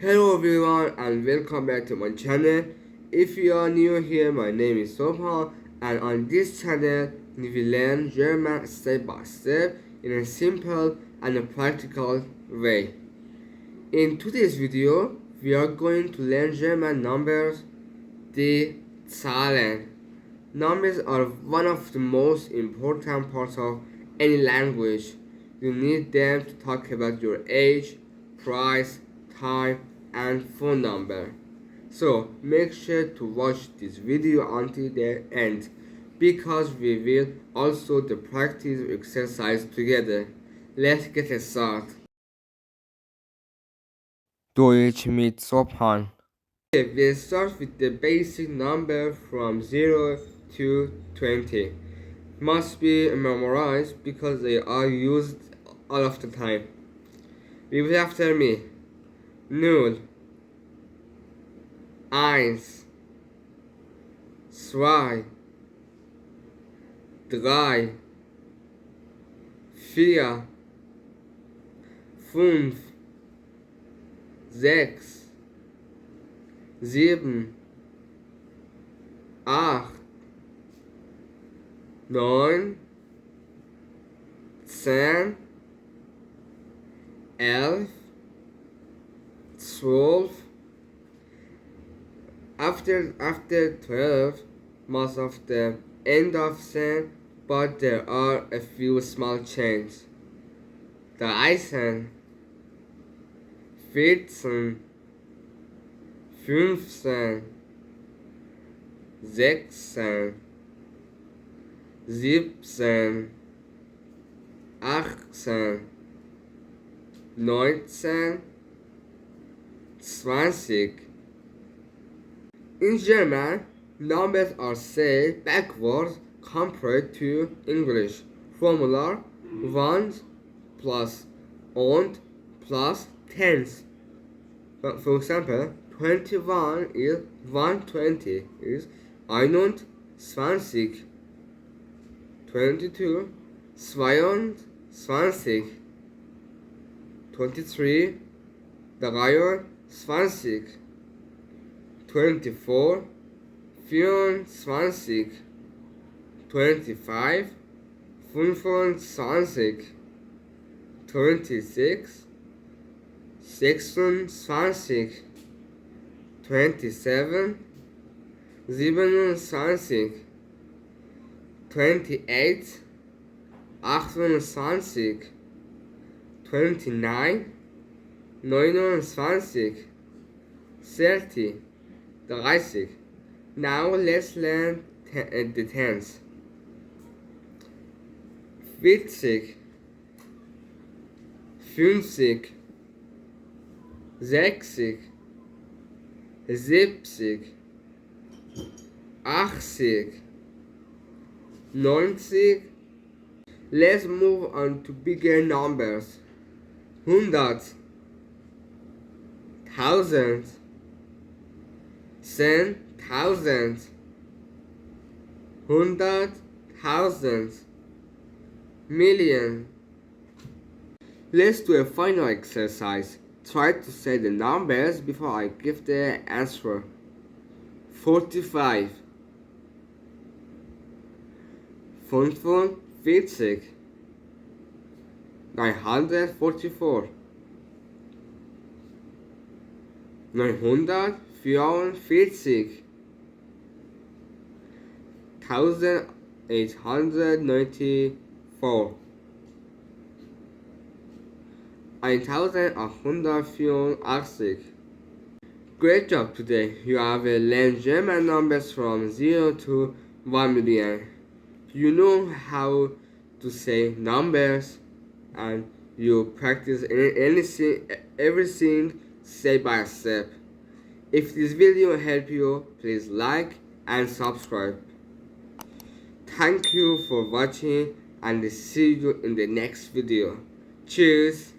Hello everyone and welcome back to my channel. If you are new here, my name is Sophan, and on this channel we will learn German step by step in a simple and a practical way. In today's video, we are going to learn German numbers, the Zahlen. Numbers are one of the most important parts of any language. You need them to talk about your age, price, time, and phone number. So make sure to watch this video until the end, because we will also the practice exercise together. Let's get started. Deutsch mit Sophan. We'll start with the basic number from 0 to 20. Must be memorized because they are used all of the time. Repeat after me. 0, 1, 2, 3, 4, 5, 6, 7, 8, 9, 10, 11, 12. After 12, most of the end of 10, but there are a few small changes. 13, 14, 15, 16, 17, 18, 19, 20. In German, numbers are said backwards compared to English. Formula 1 plus und plus tens. For example, 21 is 120 is 21. 22, 22. 23, 23. 24, 24. 25, 25. 26, 26. 27, 27. 28, 28. 29, 29. 30, 30. Now let's learn the tens. 40, 50, 60, 70, 80, 90. Let's move on to bigger numbers. 100, 1000, 10,000, 100,000, million. Let's do a final exercise. Try to say the numbers before I give the answer. 45, 45, 944, 944, 1894, 1184. Great job today. You have learned German numbers from 0 to 1 million. You know how to say numbers, and you practice everything step by step. If this video helped you, please like and subscribe. Thank you for watching, and see you in the next video. Cheers!